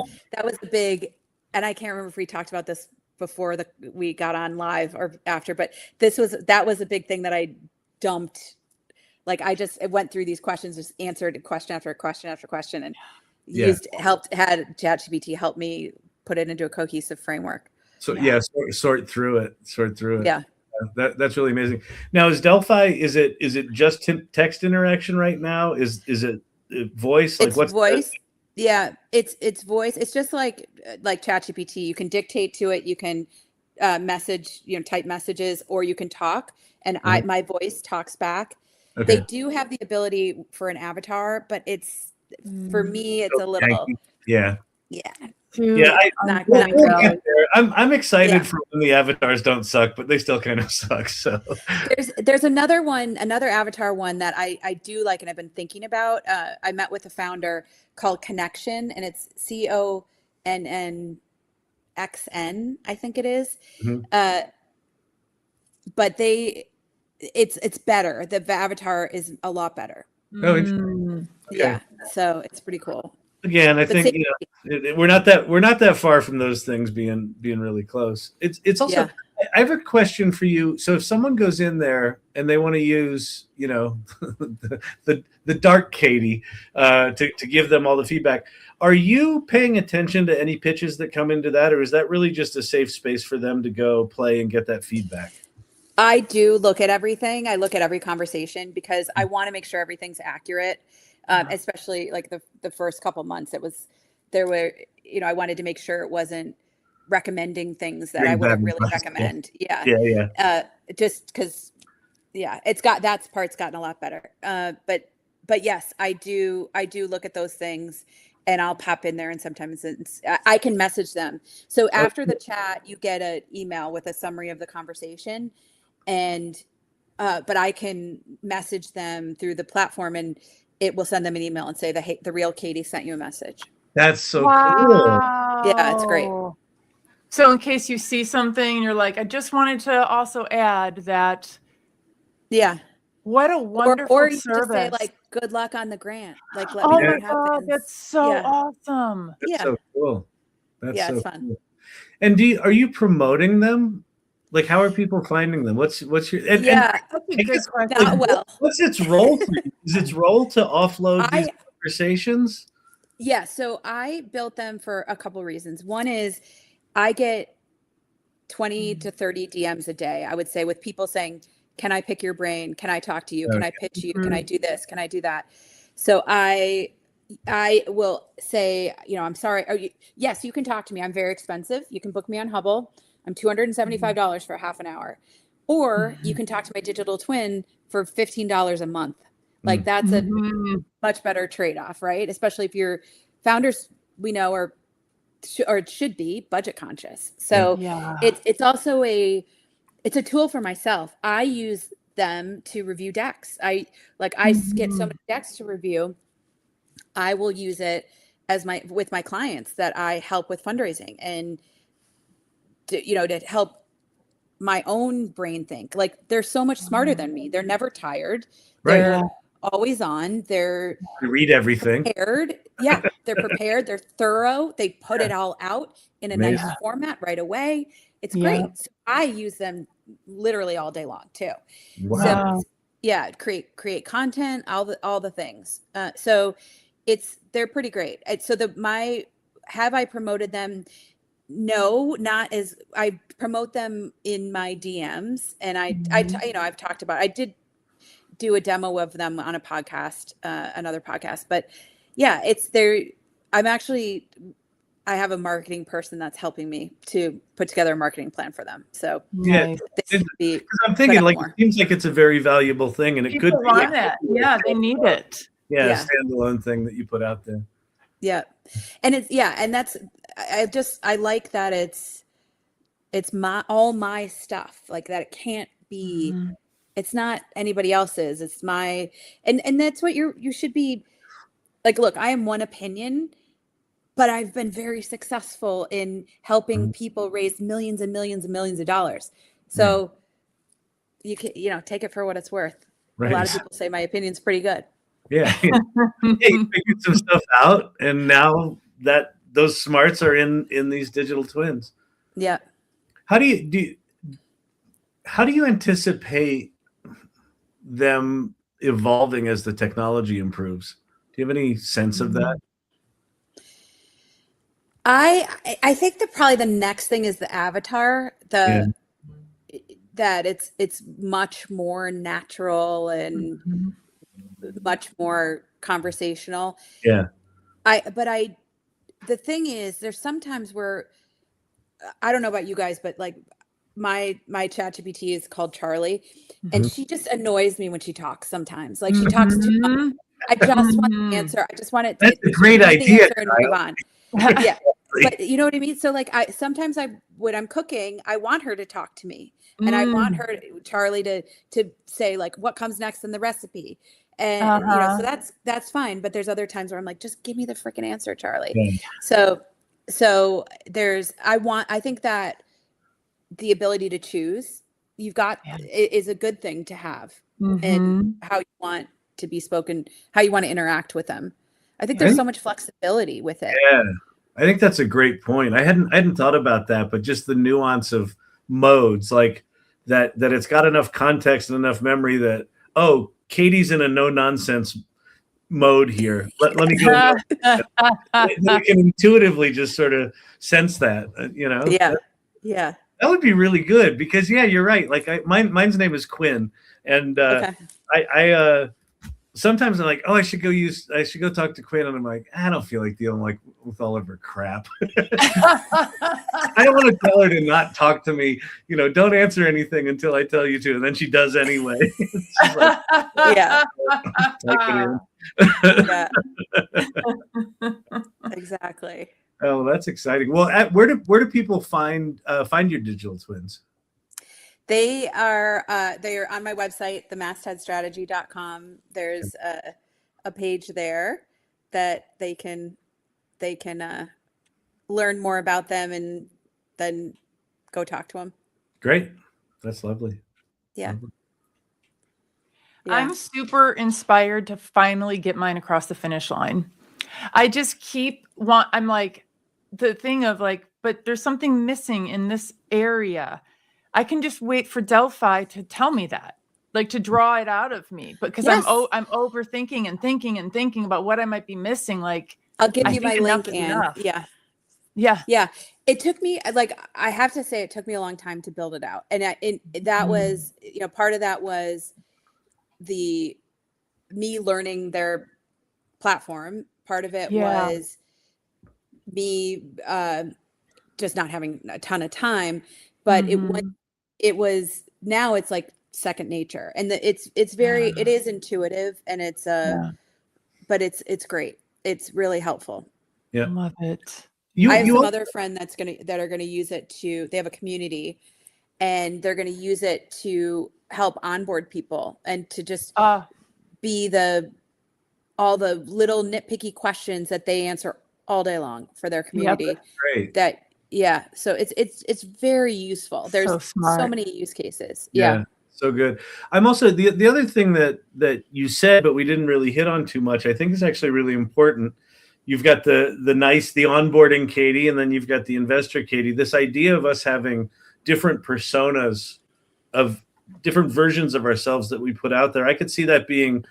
a big, and I can't remember if we talked about this before we got on live or after, but that was a big thing that I dumped. Like it went through these questions, just answered question after question after question, and had ChatGPT help me put it into a cohesive framework. So sort through it. Yeah. That's really amazing. Now, is ΔELPHI, is it just text interaction right now? Is it voice? Like what's voice? Yeah, it's voice. It's just like ChatGPT. You can dictate to it. You can message, type messages, or you can talk, and my voice talks back. Okay. They do have the ability for an avatar, but for me, it's a little yeah. Yeah, I'm excited for when the avatars don't suck, but they still kind of suck. So there's another avatar one that I do like, and I've been thinking about. I met with a founder called Connection, and it's CONNXN, I think it is. Mm-hmm. But it's better. The avatar is a lot better. Oh, interesting. Okay. Yeah, so it's pretty cool. Again, I think we're not that far from those things being really close. It's also. Yeah. I have a question for you. So if someone goes in there and they want to use, the dark Katie to give them all the feedback, are you paying attention to any pitches that come into that, or is that really just a safe space for them to go play and get that feedback? I do look at everything. I look at every conversation because I want to make sure everything's accurate. Especially like the first couple months, I wanted to make sure it wasn't recommending things that I wouldn't really recommend. Yeah. Just because, that part's gotten a lot better. But yes, I do look at those things, and I'll pop in there, and sometimes I can message them. So after the chat, you get an email with a summary of the conversation, and but I can message them through the platform, and it will send them an email and say the real Katie sent you a message. That's so cool. Yeah, it's great. So in case you see something and you're like, I just wanted to also add that. Yeah. What a wonderful or you service. Just say like, good luck on the grant. Like, let me know what happens. That's so awesome. That's so cool. That's so it's fun. Cool. And are you promoting them? Like, how are people finding them? What's your that's a good question. Not well. What's its role? Is its role to offload these conversations? Yeah. So I built them for a couple of reasons. One is I get 20 to 30 DMs a day, I would say, with people saying, can I pick your brain? Can I talk to you? Can I pitch you? Can I do this? Can I do that? So I will say, I'm sorry. Yes, you can talk to me. I'm very expensive. You can book me on Hubble. I'm $275 for half an hour. Or you can talk to my digital twin for $15 a month. Like that's a much better trade-off, right? Especially if your founders, we know, are or should be budget conscious. So it's also it's a tool for myself. I use them to review decks. I get so many decks to review. I will use it with my clients that I help with fundraising, and to help my own brain think. Like, they're so much smarter than me. They're never tired. They're always on. They read everything. Prepared. Yeah, they're prepared. They're thorough. They put it all out in a nice format right away. It's great. So I use them literally all day long too. Wow. So, create content, all the things. So they're pretty great. So have I promoted them? No, not as I promote them in my DMs, and I've talked about. I did do a demo of them on a podcast, another podcast, but yeah, it's there. I have a marketing person that's helping me to put together a marketing plan for them. So yeah, I'm thinking like it seems like it's a very valuable thing, and it People could be want it. Yeah, they need it. Yeah, a standalone thing that you put out there. Yeah, and and that's I like that it's all my stuff, like that. It can't be. It's not anybody else's. It's my and that's what you should be like. Look, I am one opinion. But I've been very successful in helping people raise millions and millions and millions of dollars. So you can, take it for what it's worth. Right. A lot of people say my opinion's pretty good. Yeah. You figured some stuff out, and now that those smarts are in these digital twins. Yeah. How do you anticipate them evolving as the technology improves? Do you have any sense of that? I think that probably the next thing is the avatar, that it's much more natural and much more conversational. Yeah. The thing is, there's sometimes where I don't know about you guys, but like my ChatGPT is called Charlie, and she just annoys me when she talks sometimes. Like she talks too much. I just want the answer. I just want it. That's a great idea. And move on. Yeah. But you know what I mean? So like sometimes when I'm cooking, I want her to talk to me, and I want Charlie to say like what comes next in the recipe. And so that's fine. But there's other times where I'm like, just give me the freaking answer, Charlie. Yeah. So I think that the ability to choose you've got is a good thing to have, and how you want to be spoken, how you want to interact with them. I think there's so much flexibility with it. Yeah. I think that's a great point. I hadn't thought about that, but just the nuance of modes, like that it's got enough context and enough memory that, oh, Katie's in a no nonsense mode here. Let me go. You can intuitively just sort of sense that, Yeah. That would be really good because you're right. Like mine's name is Quinn, and I sometimes I'm like, oh, I should go talk to Quinn, and I'm like, I don't feel like dealing with all of her crap. I don't want to tell her to not talk to me. Don't answer anything until I tell you to, and then she does anyway. She's like, Exactly. Oh, that's exciting. Well, where do people find your digital twins? They are on my website, themastheadstrategy.com. There's a page there that they can learn more about them and then go talk to them. Great. That's lovely. Yeah. Lovely. I'm super inspired to finally get mine across the finish line. I just I'm like the thing of like, but there's something missing in this area. I can just wait for Delphi to tell me that, like to draw it out of me, because I'm overthinking and thinking about what I might be missing. Like I'll give you my link, and yeah. It took me, like, I have to say, it took me a long time to build it out, and that was, part of that was me learning their platform. Part of it was me just not having a ton of time, but it was now it's like second nature, and it is intuitive, and it's but it's great. It's really helpful. Yeah, love it. I have some other friend that are gonna use it they have a community, and they're gonna use it to help onboard people and to just be all the little nitpicky questions that they answer all day long for their community. Yep, that's great. So it's very useful. There's so many use cases. Yeah. So good. I'm also the other thing that you said, but we didn't really hit on too much, I think is actually really important. You've got the onboarding Katie, and then you've got the investor Katie. This idea of us having different personas of different versions of ourselves that we put out there. I could see that being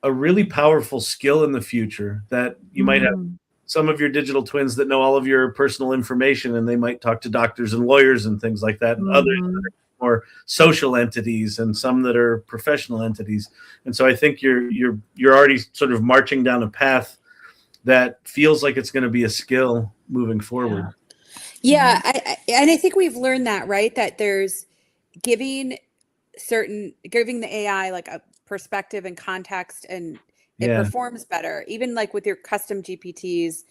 a really powerful skill in the future, that you might have some of your digital twins that know all of your personal information, and they might talk to doctors and lawyers and things like that, and others that are more social entities, and some that are professional entities. And so I think you're already sort of marching down a path that feels like it's going to be a skill moving forward. Yeah, and I think we've learned that, right? That there's giving the AI like a perspective and context, and it performs better. Even like with your custom GPTs,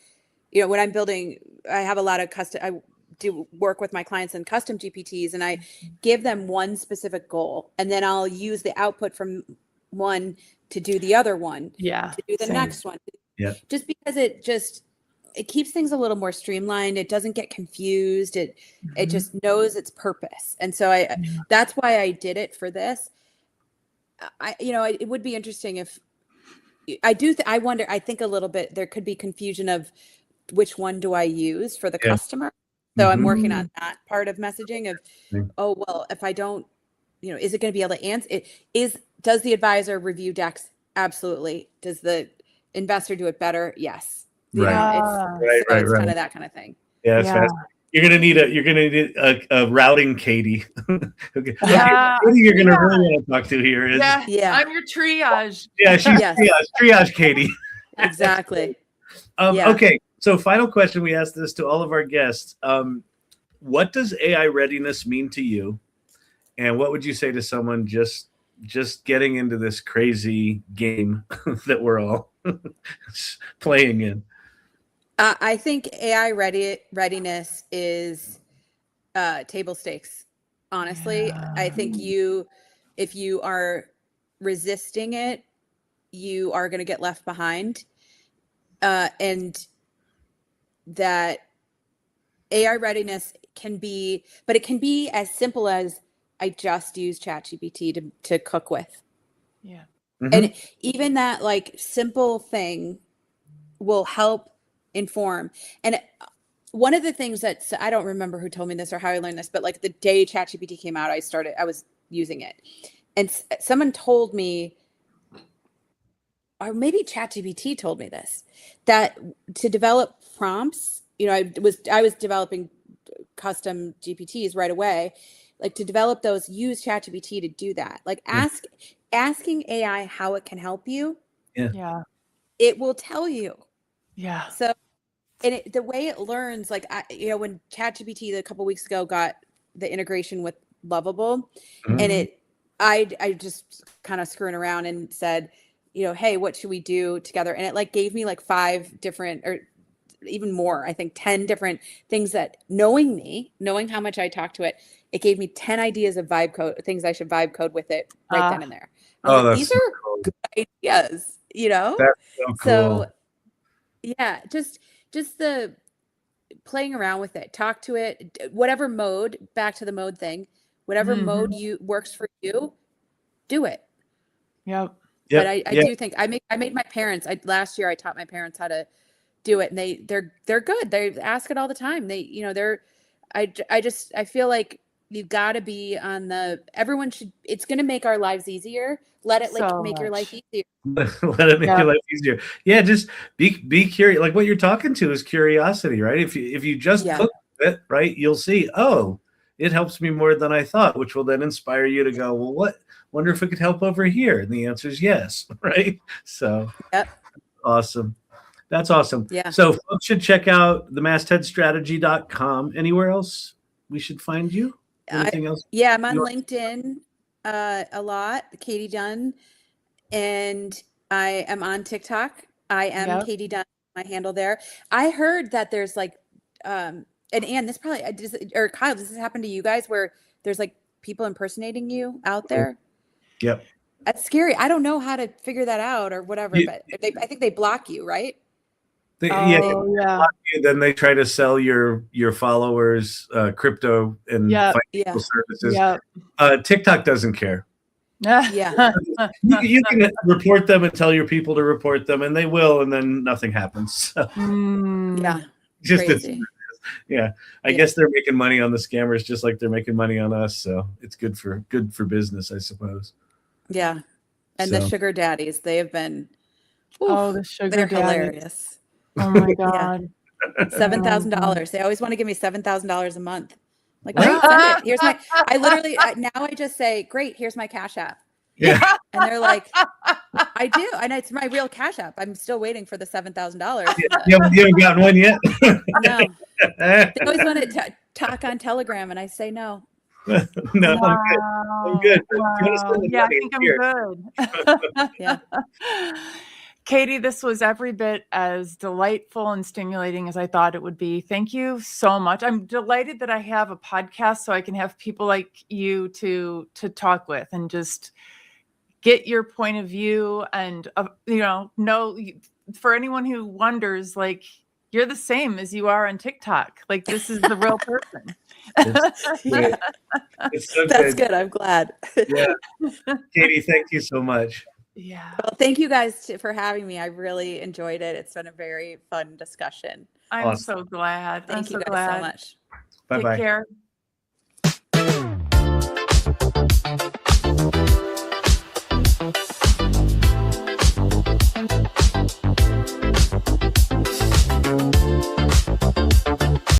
you know, when I'm building, I have a lot of I do work with my clients in custom GPTs, and I give them one specific goal, and then I'll use the output from one to do the other one, to do the next one. Just because it keeps things a little more streamlined. It doesn't get confused. It just knows its purpose. And so that's why I did it for this. It would be interesting if I wonder, I think a little bit, there could be confusion of which one do I use for the customer. So I'm working on that part of messaging of, oh, well, if I don't, is it going to be able to answer it? Does the advisor review decks? Absolutely. Does the investor do it better? Yes. It's kind of that kind of thing. Yeah, it's fast. You're gonna need a routing Katie. Okay. Katie, you're gonna really want to talk to here is I'm your triage. Yeah, she's triage Katie. Exactly. Okay, so final question. We asked this to all of our guests. What does AI readiness mean to you? And what would you say to someone just getting into this crazy game that we're all playing in? I think AI readiness is table stakes. Honestly, I think if you are resisting it, you are going to get left behind. And that AI readiness can be as simple as I just use ChatGPT to cook with. Yeah. And even that like simple thing will help inform. And one of the things that, I don't remember who told me this or how I learned this, but like the day ChatGPT came out, I was using it, and someone told me, or maybe ChatGPT told me this, that to develop prompts, I was developing custom GPTs right away, like to develop those, use ChatGPT to do that. Like asking AI how it can help you. Yeah. It will tell you. Yeah. So, and the way it learns, like, when ChatGPT a couple weeks ago got the integration with Lovable, and I just kind of screwing around and said, hey, what should we do together? And it like gave me like 5 different, or even more, I think 10 different things that knowing how much I talk to it, it gave me 10 ideas of vibe code, things I should vibe code with it right then and there. These are good ideas, That's so cool. So yeah, just the playing around with it, talk to it, whatever mode, back to the mode thing, whatever mode works for you, do it. Yep. But I do think I made my parents, last year I taught my parents how to do it, and they're good. They ask it all the time. I feel like you've got to be on everyone should, it's going to make our lives easier. Let it make your life easier. Let it make your life easier. Yeah, just be curious. Like what you're talking to is curiosity, right? If you just cook it, right, you'll see, oh, it helps me more than I thought, which will then inspire you to go, well, wonder if it could help over here. And the answer is yes, right? So awesome. That's awesome. Yeah. So folks should check out the mastheadstrategy.com. Anywhere else we should find you? Anything else? Yeah, I'm on LinkedIn a lot, Katie Dunn, and I am on TikTok. I am Katie Dunn, my handle there. I heard that there's like, and Anne, this probably, or Kyle, does this happen to you guys where there's like people impersonating you out there? Yep. That's scary. I don't know how to figure that out or whatever, but I think they block you, right? They block you, then they try to sell your followers crypto and financial services. TikTok doesn't care. You can report them and tell your people to report them, and they will, and then nothing happens. So, just crazy. I guess they're making money on the scammers just like they're making money on us. So it's good for business, I suppose. Yeah, and the sugar daddies, they have been. The sugar they're daddies. Hilarious. Oh my God. $7,000. They always want to give me $7,000 a month. Like, great, send it. Here's my, I literally, now I just say, great, here's my Cash App. Yeah. And they're like, I do. And it's my real Cash App. I'm still waiting for the $7,000. You haven't gotten one yet? No. They always want to talk on Telegram, and I say no. No, Wow. I'm good. Wow. Yeah, I think I'm good. Yeah. Katie, this was every bit as delightful and stimulating as I thought it would be. Thank you so much. I'm delighted that I have a podcast so I can have people like you to talk with and just get your point of view. And, know for anyone who wonders, like, you're the same as you are on TikTok. Like, this is the real person. Yeah. It's so That's good. I'm glad. Yeah. Katie, thank you so much. Yeah. Well, thank you guys for having me. I really enjoyed it. It's been a very fun discussion. I'm Awesome. so glad. Thank I'm you so guys glad. so much. Bye-bye. Take care.